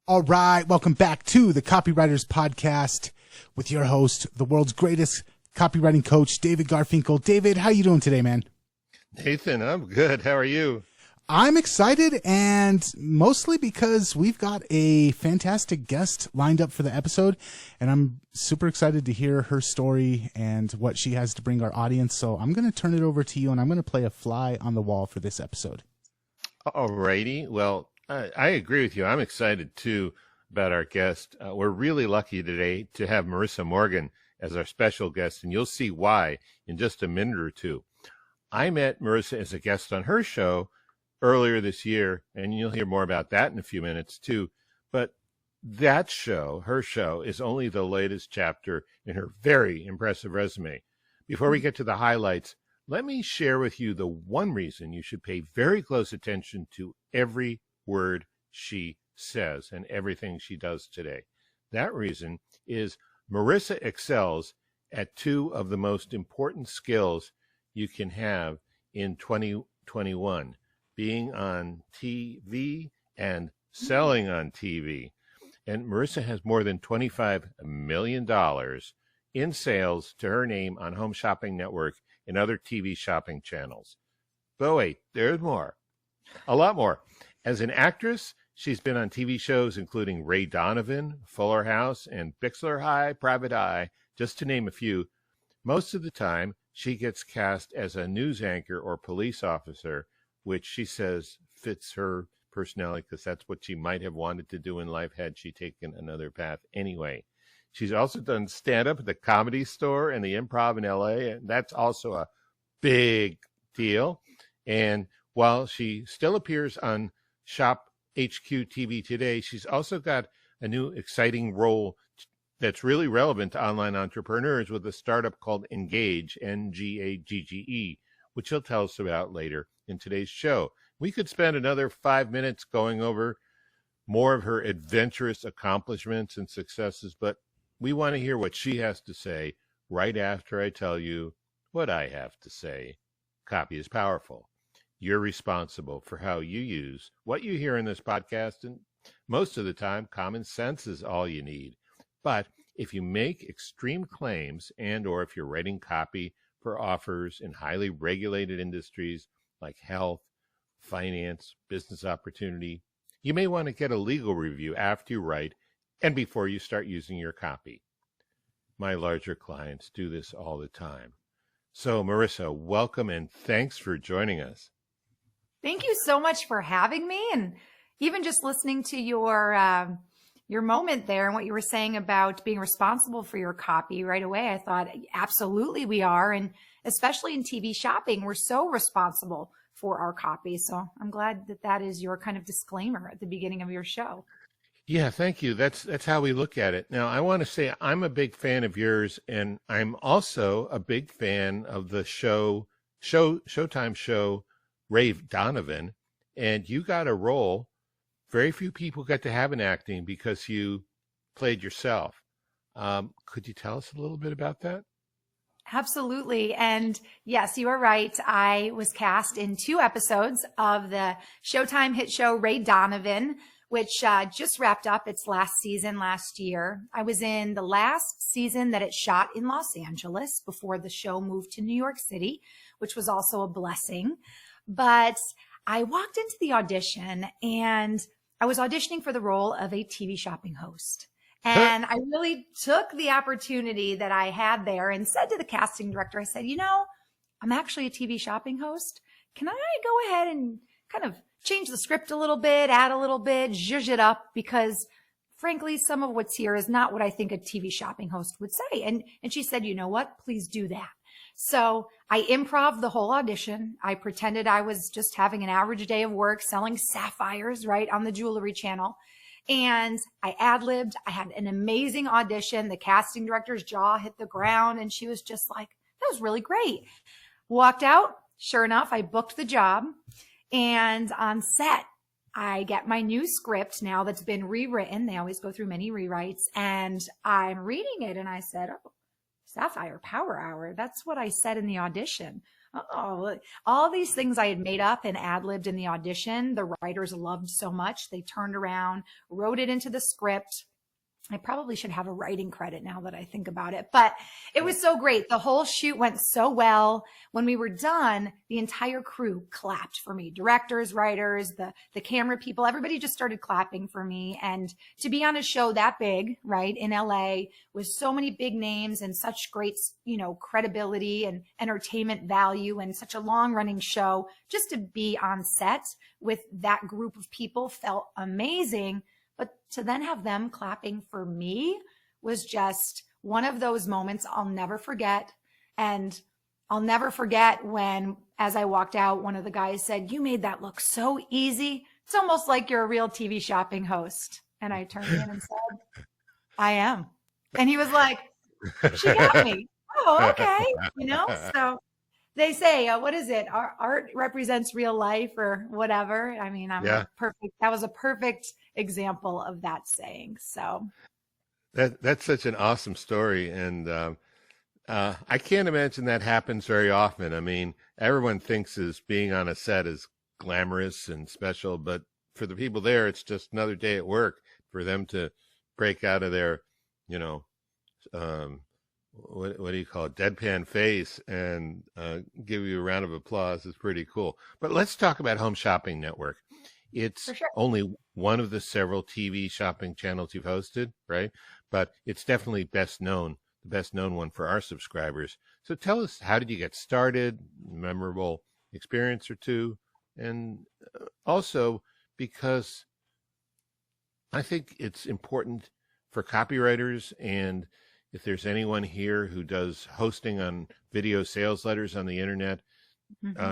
All right, welcome back to the Copywriters Podcast with your host, the world's greatest copywriting coach, David Garfinkel. David, how you doing today, man? Nathan, I'm good. How are you? I'm excited, and mostly because we've got a fantastic guest lined up for the episode, and I'm super excited to hear her story and what she has to bring our audience. So I'm going to turn it over to you, and I'm going to play a fly on the wall for this episode. All righty. Well, I agree with you. I'm excited, too, about our guest. We're really lucky today to have Marissa Morgan as our special guest, and you'll see why in just a minute or two. I met Marissa as a guest on her show earlier this year, and you'll hear more about that in a few minutes, too. But that show, her show, is only the latest chapter in her very impressive resume. Before we get to the highlights, let me share with you the one reason you should pay very close attention to every word she says and everything she does today. That reason is Marissa excels at two of the most important skills you can have in 2021, being on TV and selling on TV. And Marissa has more than $25 million in sales to her name on Home Shopping Network and other TV shopping channels. But wait, there's more. A lot more. As an actress, she's been on TV shows including Ray Donovan, Fuller House, and Bixler High Private Eye, just to name a few. Most of the time, she gets cast as a news anchor or police officer, which she says fits her personality because that's what she might have wanted to do in life had she taken another path anyway. She's also done stand-up at the Comedy Store and the Improv in LA, and that's also a big deal. And while she still appears on Shop HQ TV today, she's also got a new exciting role that's really relevant to online entrepreneurs with a startup called Engage, Ngagge, which she'll tell us about later in today's show. We could spend another 5 minutes going over more of her adventurous accomplishments and successes, but we want to hear what she has to say right after I tell you what I have to say. Copy is powerful. You're responsible for how you use what you hear in this podcast, and most of the time, common sense is all you need. But if you make extreme claims and or if you're writing copy for offers in highly regulated industries like health, finance, business opportunity, you may want to get a legal review after you write and before you start using your copy. My larger clients do this all the time. So, Marissa, welcome and thanks for joining us. Thank you so much for having me. And even just listening to your moment there and what you were saying about being responsible for your copy right away, I thought, absolutely we are. And especially in TV shopping, we're so responsible for our copy. So I'm glad that that is your kind of disclaimer at the beginning of your show. Yeah, thank you. That's how we look at it. Now, I want to say I'm a big fan of yours, and I'm also a big fan of the Showtime show, Ray Donovan, and you got a role very few people get to have in acting because you played yourself. Could you tell us a little bit about that? Absolutely. And yes, you are right. I was cast in 2 episodes of the Showtime hit show Ray Donovan, which just wrapped up its last season last year. I was in the last season that it shot in Los Angeles before the show moved to New York City, which was also a blessing. But I walked into the audition and I was auditioning for the role of a TV shopping host. And I really took the opportunity that I had there and said to the casting director, I said, I'm actually a TV shopping host. Can I go ahead and kind of change the script a little bit, add a little bit, zhuzh it up? Because frankly, some of what's here is not what I think a TV shopping host would say. And she said, you know what? Please do that. So I improv the whole audition. I pretended I was just having an average day of work selling sapphires, right, on the jewelry channel. And I ad-libbed. I had an amazing audition. The casting director's jaw hit the ground and she was just like, that was really great. Walked out. Sure enough, I booked the job. And on set, I get my new script now that's been rewritten. They always go through many rewrites. And I'm reading it and I said, oh, Sapphire Power Hour. That's what I said in the audition. Oh, all these things I had made up and ad-libbed in the audition, the writers loved so much. They turned around, wrote it into the script. I probably should have a writing credit now that I think about it, but it was so great. The whole shoot went so well. When we were done, the entire crew clapped for me. Directors, writers, the camera people, everybody just started clapping for me. And to be on a show that big, right, in LA with so many big names and such great, credibility and entertainment value and such a long running show, just to be on set with that group of people felt amazing. But to then have them clapping for me was just one of those moments I'll never forget. And I'll never forget when, as I walked out, one of the guys said, "You made that look so easy. It's almost like you're a real TV shopping host." And I turned in and said, "I am." And he was like, "She got me." Oh, okay. So they say, what is it? Art represents real life or whatever. I mean, that was a perfect example of that saying. So that's such an awesome story. And I can't imagine that happens very often. I mean, everyone thinks being on a set is glamorous and special, but for the people there, it's just another day at work. For them to break out of their, what do you call it, deadpan face and give you a round of applause is pretty cool. But let's talk about Home Shopping Network. It's only one of the several TV shopping channels you've hosted, right? But it's definitely the best known one for our subscribers. So tell us, how did you get started, memorable experience or two, and also because I think it's important for copywriters, and if there's anyone here who does hosting on video sales letters on the internet,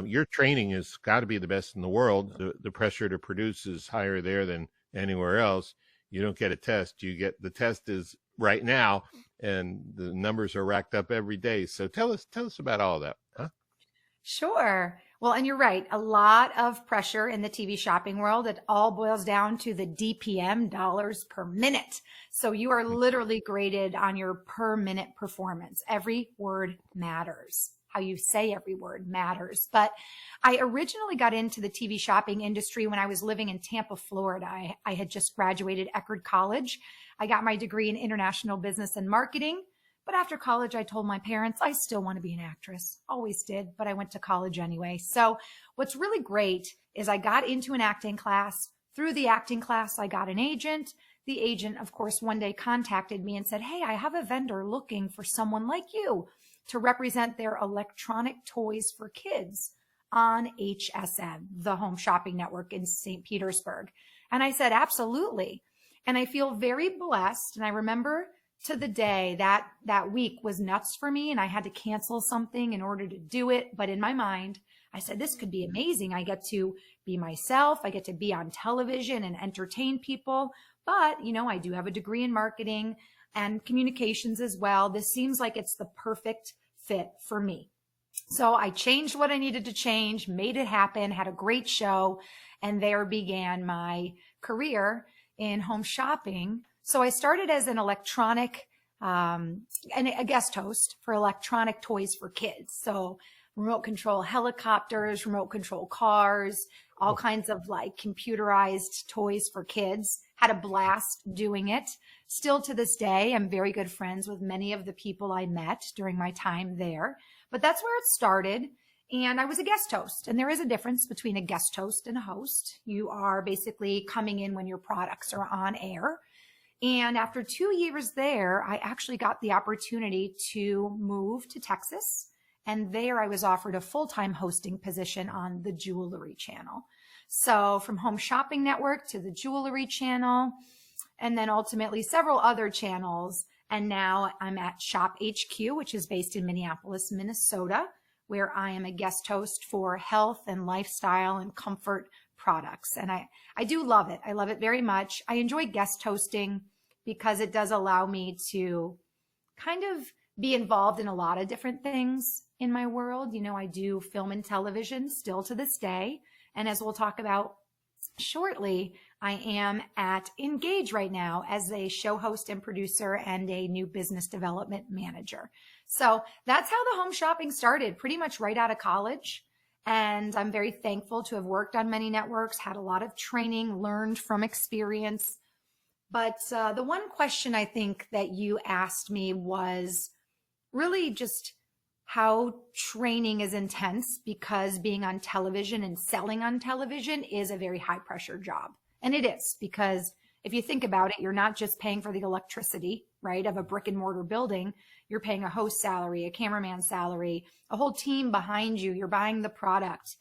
your training has got to be the best in the world. The pressure to produce is higher there than anywhere else. You don't get a test. The test is right now, and the numbers are racked up every day. So tell us about all that. Huh? Sure. Well, and you're right. A lot of pressure in the TV shopping world. It all boils down to the DPM, dollars per minute. So you are literally graded on your per minute performance. Every word matters. How you say every word matters. But I originally got into the TV shopping industry when I was living in Tampa, Florida. I had just graduated Eckerd College. I got my degree in international business and marketing. But after college, I told my parents I still want to be an actress. Always did, but I went to college anyway. So what's really great is I got into an acting class. Through the acting class, I got an agent. The agent, of course, one day contacted me and said, "Hey, I have a vendor looking for someone like you to represent their electronic toys for kids on HSN, the Home Shopping Network in St. Petersburg." And I said, absolutely. And I feel very blessed. And I remember to the day that week was nuts for me, and I had to cancel something in order to do it. But in my mind, I said, this could be amazing. I get to be myself. I get to be on television and entertain people. But, I do have a degree in marketing and communications as well. This seems like it's the perfect fit for me. So I changed what I needed to change, made it happen, had a great show, and there began my career in home shopping. So I started as an electronic, and a guest host for electronic toys for kids. So remote control helicopters, remote control cars, all kinds of like computerized toys for kids. Had a blast doing it. Still to this day, I'm very good friends with many of the people I met during my time there. But that's where it started. And I was a guest host. And there is a difference between a guest host and a host. You are basically coming in when your products are on air. And after 2 years there, I actually got the opportunity to move to Texas. And there I was offered a full-time hosting position on the Jewelry Channel. So from Home Shopping Network to the Jewelry Channel, and then ultimately several other channels. And now I'm at Shop HQ, which is based in Minneapolis, Minnesota, where I am a guest host for health and lifestyle and comfort products. And I do love it. I love it very much. I enjoy guest hosting because it does allow me to kind of be involved in a lot of different things in my world. I do film and television still to this day. And as we'll talk about shortly, I am at Engage right now as a show host and producer and a new business development manager. So that's how the home shopping started, pretty much right out of college. And I'm very thankful to have worked on many networks, had a lot of training, learned from experience. But the one question I think that you asked me was really just how training is intense, because being on television and selling on television is a very high pressure job. And it is, because if you think about it, you're not just paying for the electricity, right, of a brick and mortar building. You're paying a host salary, a cameraman salary, a whole team behind you. You're buying the product.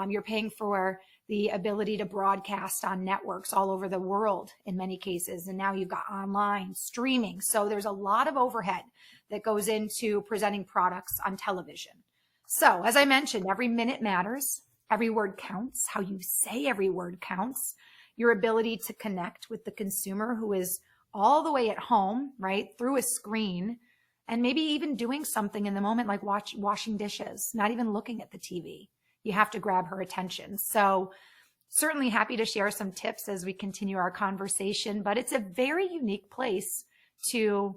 You're paying for the ability to broadcast on networks all over the world in many cases. And now you've got online streaming. So there's a lot of overhead that goes into presenting products on television. So as I mentioned, every minute matters. Every word counts. How you say every word counts. Your ability to connect with the consumer who is all the way at home, right, through a screen, and maybe even doing something in the moment, like washing dishes, not even looking at the TV. You have to grab her attention. So certainly happy to share some tips as we continue our conversation, but it's a very unique place to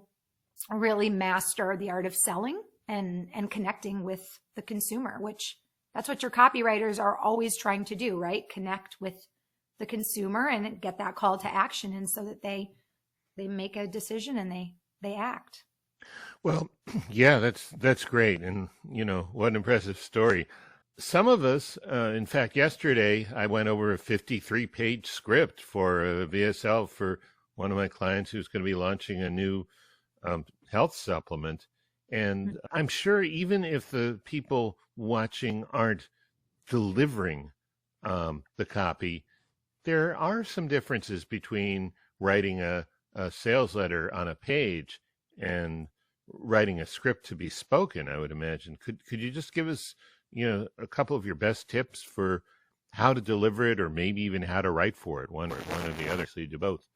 really master the art of selling and connecting with the consumer, which that's what your copywriters are always trying to do, right? Connect with the consumer and get that call to action, and so that they make a decision and they act. Well, yeah, that's great. And, what an impressive story. Some of us, in fact, yesterday, I went over a 53-page script for a VSL for one of my clients who's going to be launching a new health supplement. And I'm sure even if the people watching aren't delivering the copy, there are some differences between writing a sales letter on a page and writing a script to be spoken, I would imagine. Could you just give us, a couple of your best tips for how to deliver it, or maybe even how to write for it, one or the other, so you do both?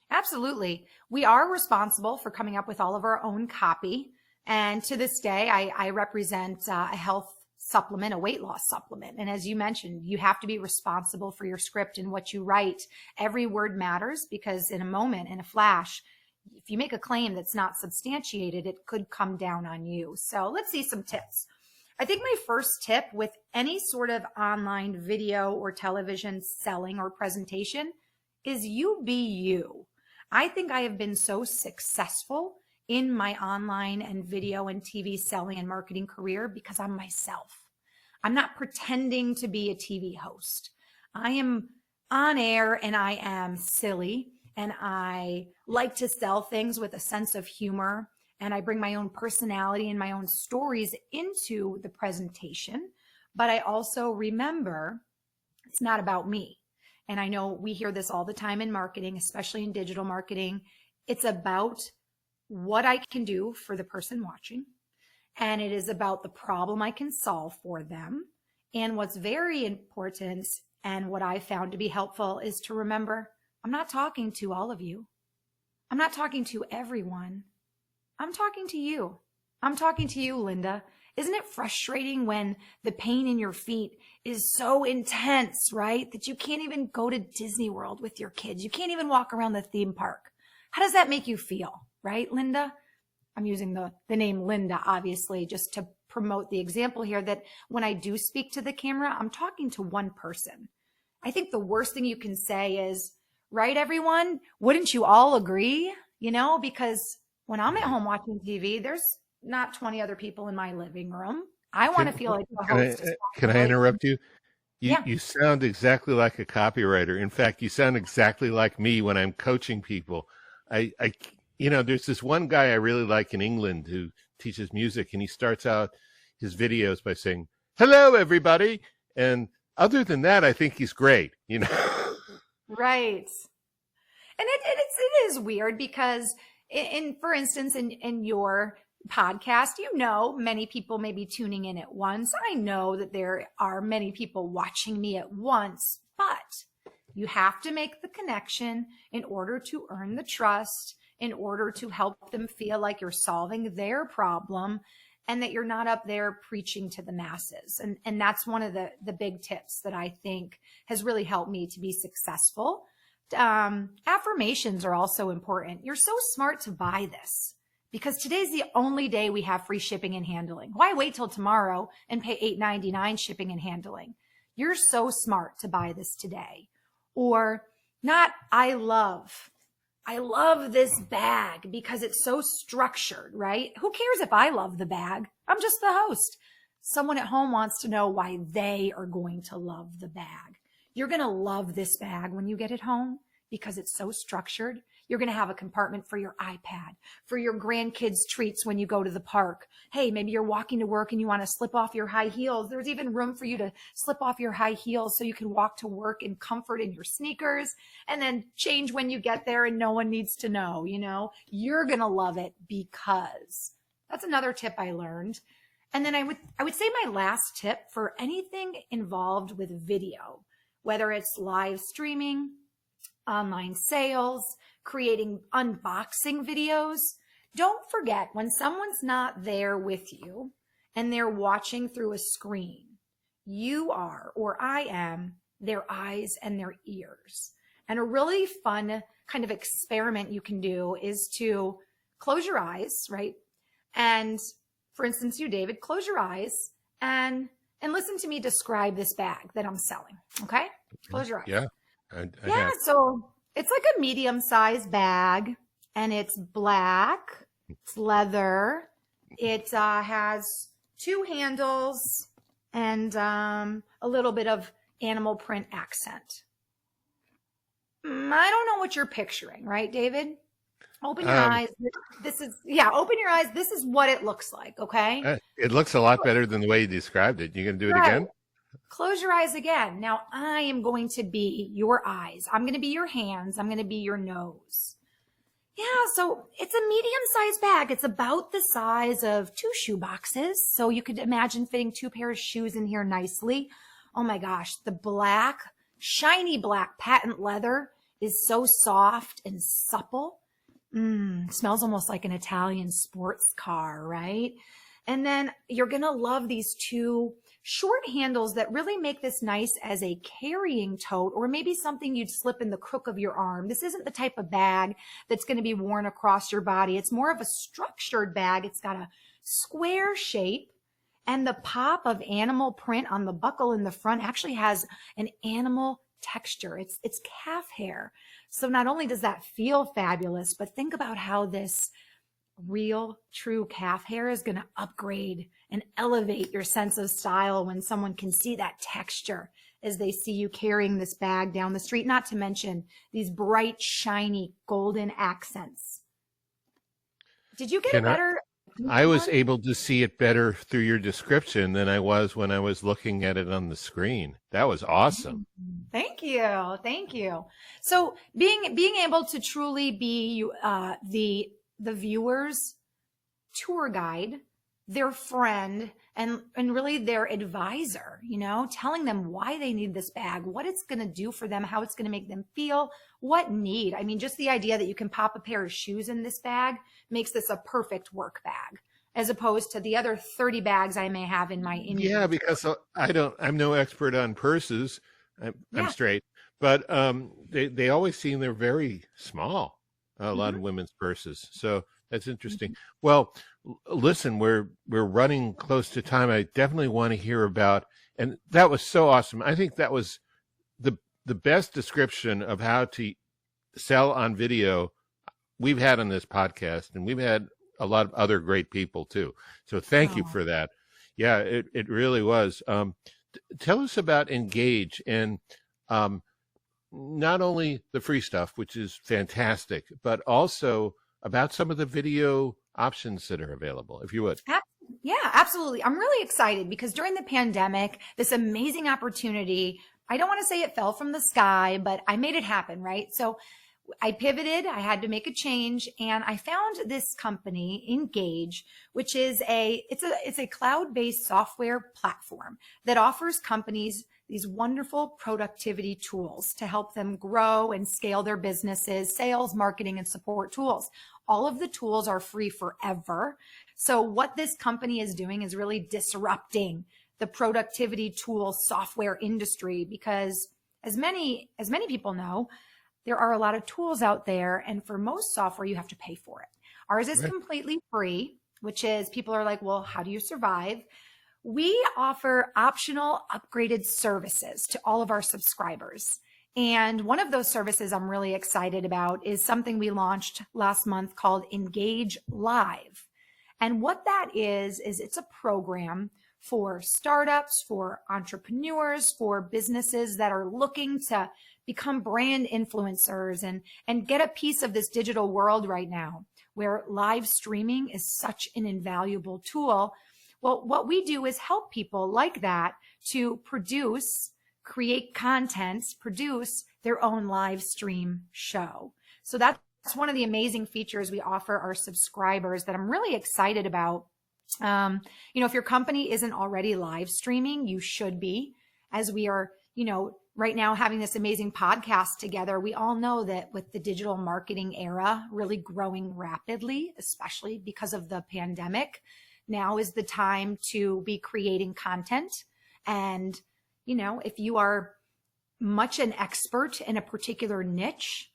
Absolutely. We are responsible for coming up with all of our own copy. And to this day, I represent a health supplement, a weight loss supplement. And as you mentioned, you have to be responsible for your script and what you write. Every word matters, because in a moment, in a flash, if you make a claim that's not substantiated, it could come down on you. So let's see some tips. I think my first tip with any sort of online video or television selling or presentation is you be you. I think I have been so successful in my online and video and TV selling and marketing career because I'm myself. I'm not pretending to be a TV host. I am on air and I am silly, and I like to sell things with a sense of humor, and I bring my own personality and my own stories into the presentation. But I also remember it's not about me. And I know we hear this all the time in marketing, especially in digital marketing. It's about what I can do for the person watching. And it is about the problem I can solve for them. And what's very important, and what I found to be helpful, is to remember, I'm not talking to all of you. I'm not talking to everyone. I'm talking to you. I'm talking to you, Linda. Isn't it frustrating when the pain in your feet is so intense, right, that you can't even go to Disney World with your kids? You can't even walk around the theme park. How does that make you feel, right, Linda? I'm using the name Linda, obviously, just to promote the example here that when I do speak to the camera, I'm talking to one person. I think the worst thing you can say is, right, everyone, wouldn't you all agree? Because when I'm at home watching TV, there's not 20 other people in my living room. I want to feel like the host. Can I interrupt you? Yeah. You sound exactly like a copywriter. In fact, you sound exactly like me when I'm coaching people. There's this one guy I really like in England who teaches music, and he starts out his videos by saying, "Hello, everybody." And other than that, I think he's great, Right. And it is weird because for instance, in your podcast, many people may be tuning in at once. I know that there are many people watching me at once, but you have to make the connection in order to earn the trust, in order to help them feel like you're solving their problem and that you're not up there preaching to the masses. And that's one of the big tips that I think has really helped me to be successful Affirmations are also important. You're so smart to buy this because today's the only day we have free shipping and handling. Why wait till tomorrow and pay $8.99 shipping and handling? You're so smart to buy this today. Or not, I love this bag because it's so structured, right? Who cares if I love the bag? I'm just the host. Someone at home wants to know why they are going to love the bag. You're going to love this bag when you get it home because it's so structured. You're going to have a compartment for your iPad, for your grandkids' treats when you go to the park. Hey, maybe you're walking to work and you want to slip off your high heels. There's even room for you to slip off your high heels so you can walk to work in comfort in your sneakers and then change when you get there and no one needs to know, You're going to love it because. That's another tip I learned. And then I would say my last tip for anything involved with video, whether it's live streaming, online sales, creating unboxing videos. Don't forget when someone's not there with you and they're watching through a screen, you are, or I am, their eyes and their ears. And a really fun kind of experiment you can do is to close your eyes, right? And for instance, you, David, close your eyes and listen to me describe this bag that I'm selling. Okay? Close your eyes. Yeah. So it's like a medium-sized bag and it's black, it's leather. It has 2 handles and a little bit of animal print accent. I don't know what you're picturing, right, David? Open your eyes. Open your eyes. This is what it looks like, okay? It looks a lot better than the way you described it. You going to do it again? Close your eyes again. Now, I am going to be your eyes. I'm going to be your hands. I'm going to be your nose. Yeah, so it's a medium-sized bag. It's about the size of 2 shoe boxes. So you could imagine fitting 2 pairs of shoes in here nicely. Oh my gosh, the black, shiny black patent leather is so soft and supple. Smells almost like an Italian sports car, right? And then you're going to love these 2 short handles that really make this nice as a carrying tote or maybe something you'd slip in the crook of your arm. This isn't the type of bag that's going to be worn across your body. It's more of a structured bag. It's got a square shape and the pop of animal print on the buckle in the front actually has an animal texture. It's calf hair. So not only does that feel fabulous, but think about how this real, true calf hair is going to upgrade and elevate your sense of style when someone can see that texture as they see you carrying this bag down the street, not to mention these bright, shiny, golden accents. Did you get a better? I was able to see it better through your description than I was when I was looking at it on the screen. That was awesome. Thank you. Thank you. So being able to truly be the viewer's tour guide, their friend, and really their advisor, telling them why they need this bag, what it's going to do for them, how it's going to make them feel, what need. I mean, just the idea that you can pop a pair of shoes in this bag makes this a perfect work bag as opposed to the other 30 bags I may have in my Indian. Yeah, because I'm no expert on purses. I'm straight, but they always seem they're very small. A lot of women's purses. So that's interesting. Well, listen, we're running close to time. I definitely want to hear about, and that was so awesome. I think that was the best description of how to sell on video we've had on this podcast, and we've had a lot of other great people too. So thank you for that. Yeah, it really was. Tell us about Engage and not only the free stuff, which is fantastic, but also about some of the video options that are available, if you would. Yeah, absolutely. I'm really excited because during the pandemic, this amazing opportunity, I don't want to say it fell from the sky, but I made it happen, right? So I pivoted, I had to make a change, and I found this company, Engage, which is it's a cloud-based software platform that offers companies these wonderful productivity tools to help them grow and scale their businesses, sales, marketing, and support tools. All of the tools are free forever. So what this company is doing is really disrupting the productivity tool software industry because as many people know, there are a lot of tools out there. And for most software, you have to pay for it. Ours is Right. completely free, which is people are like, well, how do you survive? We offer optional upgraded services to all of our subscribers. And one of those services I'm really excited about is something we launched last month called Engage Live. And what that is it's a program for startups, for entrepreneurs, for businesses that are looking to become brand influencers and get a piece of this digital world right now where live streaming is such an invaluable tool. Well, what we do is help people like that to create content, produce their own live stream show. So that's one of the amazing features we offer our subscribers that I'm really excited about. If your company isn't already live streaming, you should be, as we are, right now having this amazing podcast together. We all know that with the digital marketing era really growing rapidly, especially because of the pandemic, now is the time to be creating content. And, if you are much an expert in a particular niche,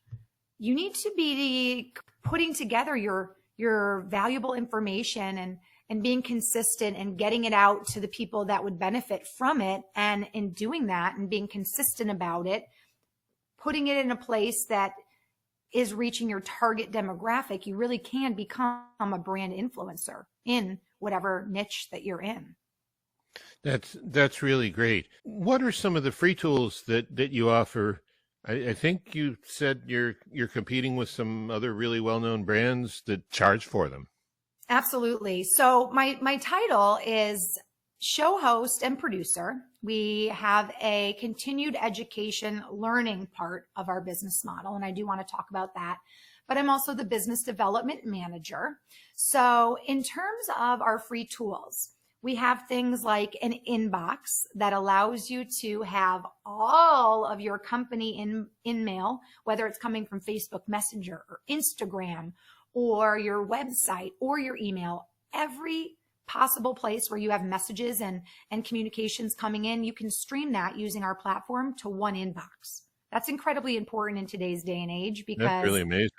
you need to be putting together your valuable information and being consistent and getting it out to the people that would benefit from it. And in doing that and being consistent about it, putting it in a place that is reaching your target demographic, you really can become a brand influencer in whatever niche that you're in. That's really great. What are some of the free tools that you offer? I think you said you're competing with some other really well-known brands that charge for them. Absolutely. So my title is show host and producer. We have a continued education learning part of our business model, and I do want to talk about that. But I'm also the business development manager. So in terms of our free tools, we have things like an inbox that allows you to have all of your company in mail, whether it's coming from Facebook Messenger or Instagram or your website or your email, every possible place where you have messages and communications coming in, you can stream that using our platform to one inbox. That's incredibly important in today's day and age because That's really amazing.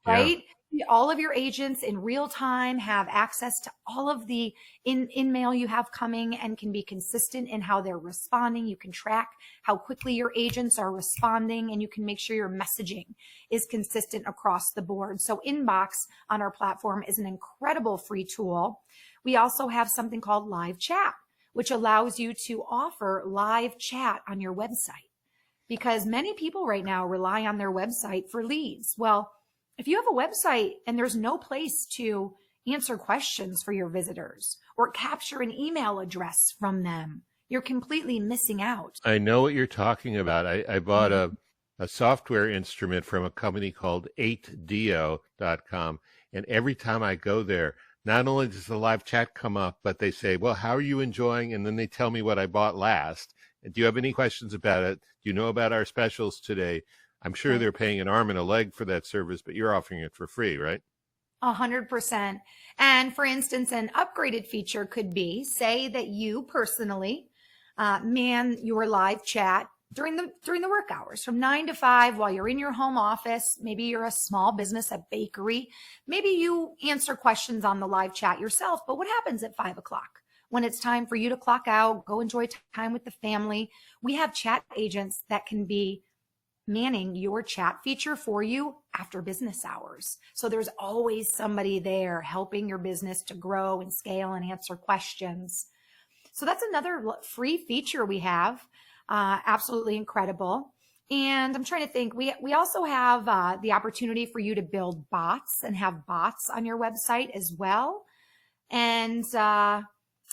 Right? Yeah. All of your agents in real time have access to all of the in-mail you have coming and can be consistent in how they're responding. You can track how quickly your agents are responding, and you can make sure your messaging is consistent across the board. So Inbox on our platform is an incredible free tool. We also have something called live chat, which allows you to offer live chat on your website because many people right now rely on their website for leads. Well, if you have a website and there's no place to answer questions for your visitors or capture an email address from them, you're completely missing out. I know what you're talking about. I bought a software instrument from a company called 8dio.com. And every time I go there, not only does the live chat come up, but they say, well, how are you enjoying? And then they tell me what I bought last. Do you have any questions about it? Do you know about our specials today? I'm sure they're paying an arm and a leg for that service, but you're offering it for free, right? 100%. And for instance, an upgraded feature could be, say that you personally man your live chat during the work hours from 9 to 5 while you're in your home office. Maybe you're a small business, a bakery. Maybe you answer questions on the live chat yourself, but what happens at 5 o'clock? When it's time for you to clock out, go enjoy time with the family. We have chat agents that can be manning your chat feature for you after business hours. So there's always somebody there helping your business to grow and scale and answer questions. So that's another free feature we have. Absolutely incredible. And I'm trying to think, we also have the opportunity for you to build bots and have bots on your website as well. And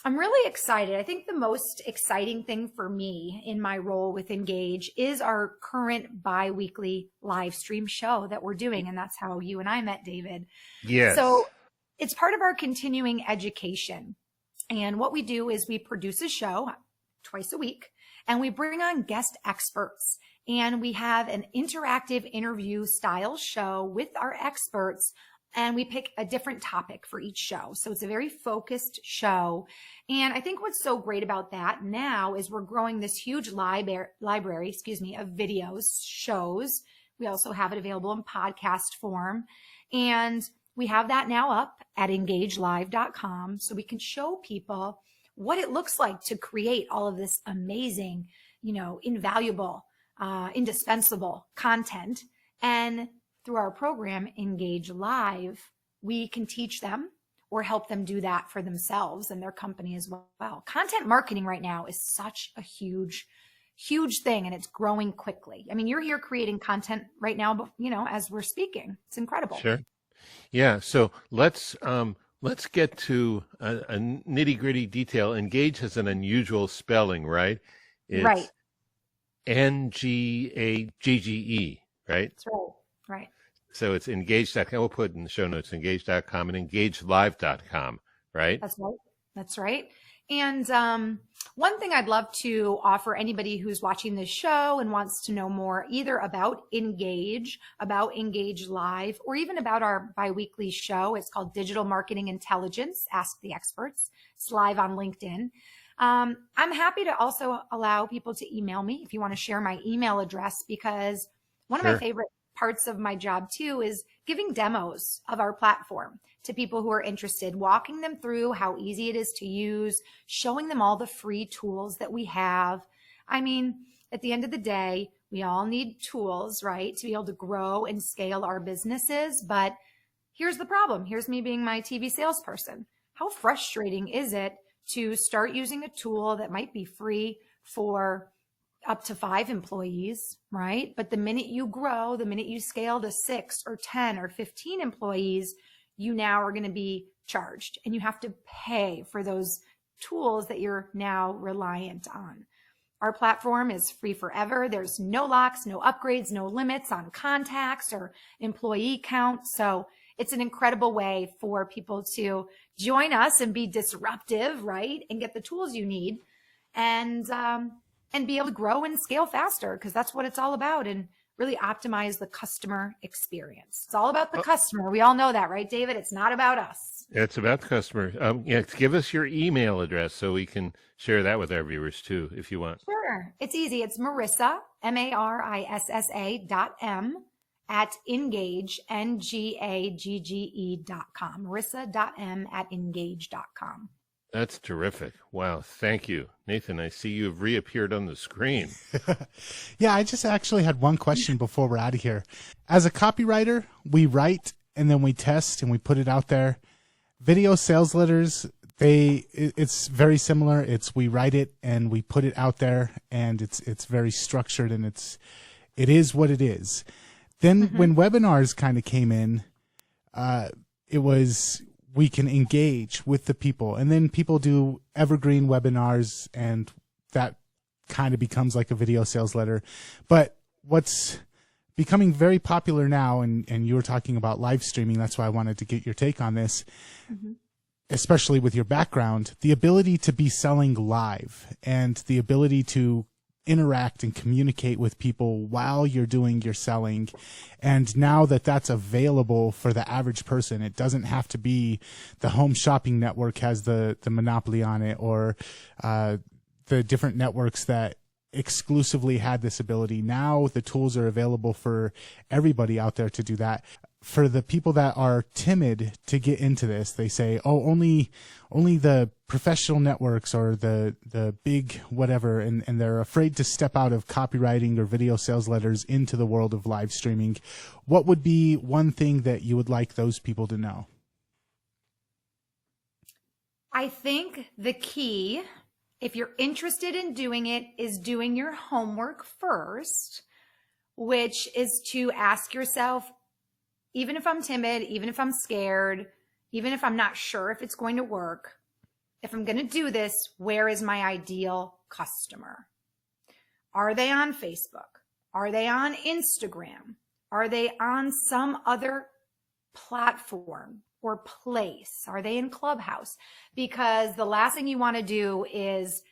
I'm really excited. I think the most exciting thing for me in my role with Engage is our current bi-weekly live stream show that we're doing. And that's how you and I met, David. Yes. So it's part of our continuing education. And what we do is we produce a show twice a week and we bring on guest experts. And we have an interactive interview style show with our experts. And we pick a different topic for each show. So it's a very focused show. And I think what's so great about that now is we're growing this huge library, of videos, shows. We also have it available in podcast form. And we have that now up at engagelive.com so we can show people what it looks like to create all of this amazing, invaluable, indispensable content. And through our program, Engage Live, we can teach them or help them do that for themselves and their company as well. Content marketing right now is such a huge thing, and it's growing quickly. I mean, you're here creating content right now, but as we're speaking, it's incredible. Sure. Yeah. So let's get to a nitty-gritty detail. Engage has an unusual spelling, right? It's right. N-G-A-G-G-E, right? That's right. Right. So it's engage.com. We'll put in the show notes, engage.com and engagelive.com, right? That's right. That's right. And one thing I'd love to offer anybody who's watching this show and wants to know more either about Engage Live, or even about our biweekly show. It's called Digital Marketing Intelligence, Ask the Experts. It's live on LinkedIn. I'm happy to also allow people to email me if you want to share my email address, because one of my favorite parts of my job too is giving demos of our platform to people who are interested, walking them through how easy it is to use, showing them all the free tools that we have. I mean, at the end of the day, we all need tools, right, to be able to grow and scale our businesses. But here's the problem. Here's me being my TV salesperson. How frustrating is it to start using a tool that might be free for up to 5 employees, right? But the minute you grow, the minute you scale to 6 or 10 or 15 employees, you now are going to be charged, and you have to pay for those tools that you're now reliant on. Our platform is free forever. There's no locks, no upgrades, no limits on contacts or employee count. So it's an incredible way for people to join us and be disruptive, right? And get the tools you need and be able to grow and scale faster, because that's what it's all about, and really optimize the customer experience. It's all about the customer. We all know that, right, David? It's not about us. It's about the customer. Give us your email address so we can share that with our viewers too, if you want. Sure. It's easy. It's Marissa, MARISSA.M at engage, NGAGGE.com. Marissa.m@engage.com. That's terrific. Wow. Thank you. Nathan, I see you've reappeared on the screen. Yeah, I just actually had one question before we're out of here. As a copywriter, we write and then we test and we put it out there. Video sales letters, it's very similar. We write it and we put it out there, and it's very structured, and it is what it is. Then when webinars kind of came in, it was, we can engage with the people, and then people do evergreen webinars, and that kind of becomes like a video sales letter. But what's becoming very popular now, and you were talking about live streaming, that's why I wanted to get your take on this, especially with your background, the ability to be selling live and the ability to interact and communicate with people while you're doing your selling. And now that that's available for the average person, it doesn't have to be the Home Shopping Network has the monopoly on it, or the different networks that exclusively had this ability. Now the tools are available for everybody out there to do that. For the people that are timid to get into this, they say, oh, only the professional networks or the big whatever, and they're afraid to step out of copywriting or video sales letters into the world of live streaming. What would be one thing that you would like those people to know? I think the key, if you're interested in doing it, is doing your homework first, which is to ask yourself, even if I'm timid, even if I'm scared, even if I'm not sure if it's going to work, if I'm going to do this, where is my ideal customer? Are they on Facebook? Are they on Instagram? Are they on some other platform or place? Are they in Clubhouse? Because the last thing you want to do is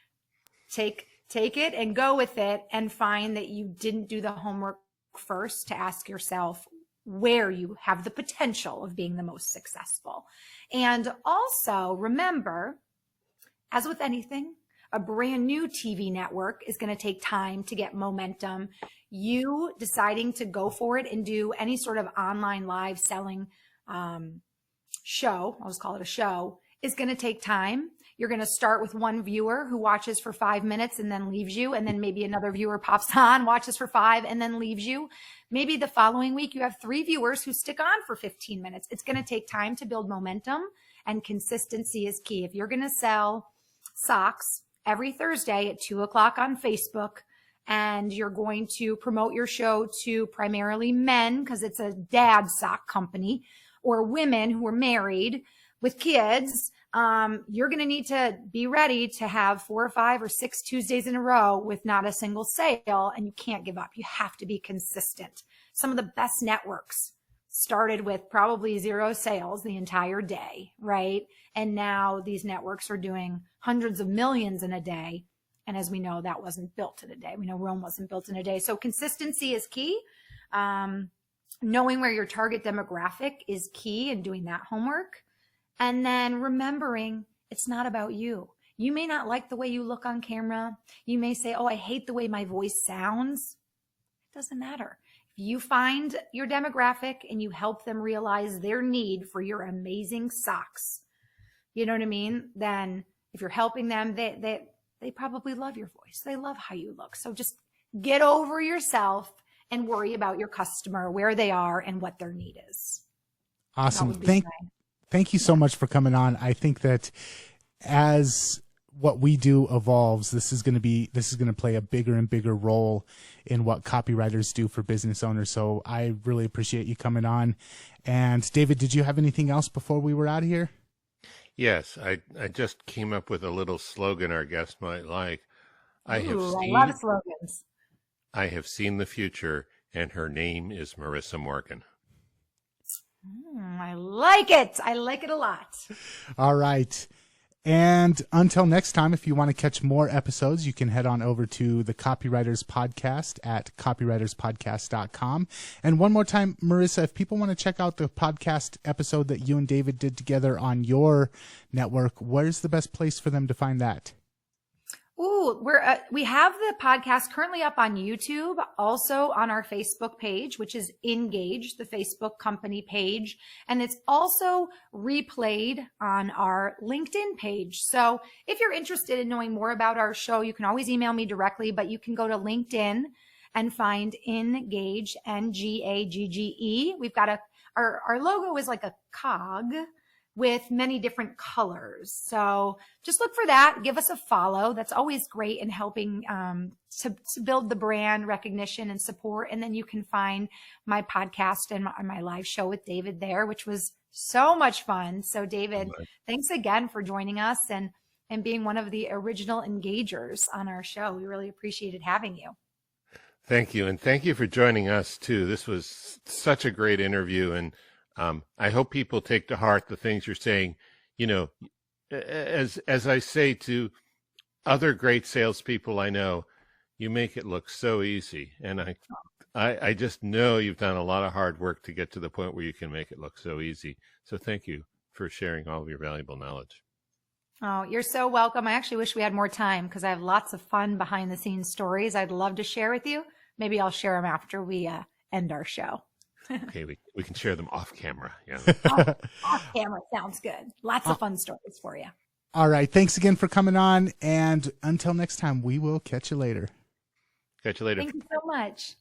take it and go with it and find that you didn't do the homework first to ask yourself where you have the potential of being the most successful. And also remember, as with anything, A brand new TV network is going to take time to get momentum. You deciding to go for it and do any sort of online live selling show, I'll just call it a show, is going to take time. You're going to start with one viewer who watches for 5 minutes and then leaves you. And then maybe another viewer pops on, watches for 5 and then leaves you. Maybe the following week you have 3 viewers who stick on for 15 minutes. It's going to take time to build momentum, and consistency is key. If you're going to sell socks every Thursday at 2:00 on Facebook, and you're going to promote your show to primarily men because it's a dad sock company, or women who are married with kids, you're going to need to be ready to have 4 or 5 or 6 Tuesdays in a row with not a single sale, and you can't give up. You have to be consistent. Some of the best networks started with probably 0 sales the entire day, right? And now these networks are doing hundreds of millions in a day. And as we know, that wasn't built in a day. We know Rome wasn't built in a day. So consistency is key. Knowing where your target demographic is key and doing that homework. And then remembering it's not about you. You may not like the way you look on camera. You may say, oh, I hate the way my voice sounds. It doesn't matter. If you find your demographic and you help them realize their need for your amazing socks, you know what I mean? Then if you're helping them, they probably love your voice. They love how you look. So just get over yourself and worry about your customer, where they are and what their need is. Awesome. Thank you so much for coming on. I think that as what we do evolves, this is going to play a bigger and bigger role in what copywriters do for business owners. So I really appreciate you coming on. And David, did you have anything else before we were out of here? Yes, I just came up with a little slogan our guest might like. I love slogans. I have seen the future, and her name is Marissa Morgan. I like it. I like it a lot. All right. And until next time, if you want to catch more episodes, you can head on over to the Copywriters Podcast at copywriterspodcast.com. And one more time, Marissa, if people want to check out the podcast episode that you and David did together on your network, where's the best place for them to find that? Ooh, we have the podcast currently up on YouTube, also on our Facebook page, which is Engage, the Facebook company page. And it's also replayed on our LinkedIn page. So if you're interested in knowing more about our show, you can always email me directly, but you can go to LinkedIn and find Engage, Ngagge. We've got our logo is like a cog with many different colors. So just look for that. Give us a follow. That's always great in helping to build the brand recognition and support. And then you can find my podcast and my live show with David there, which was so much fun. So David, thanks again for joining us and being one of the original engagers on our show. We really appreciated having you. Thank you. And thank you for joining us too. This was such a great interview. And I hope people take to heart the things you're saying. You know, as I say to other great salespeople I know, you make it look so easy. And I just know you've done a lot of hard work to get to the point where you can make it look so easy. So thank you for sharing all of your valuable knowledge. Oh, you're so welcome. I actually wish we had more time because I have lots of fun behind the scenes stories I'd love to share with you. Maybe I'll share them after we end our show. Okay, we can share them off camera. Yeah. Off camera sounds good. Lots of fun stories for you. All right. Thanks again for coming on. And until next time, we will catch you later. Catch you later. Thank you so much.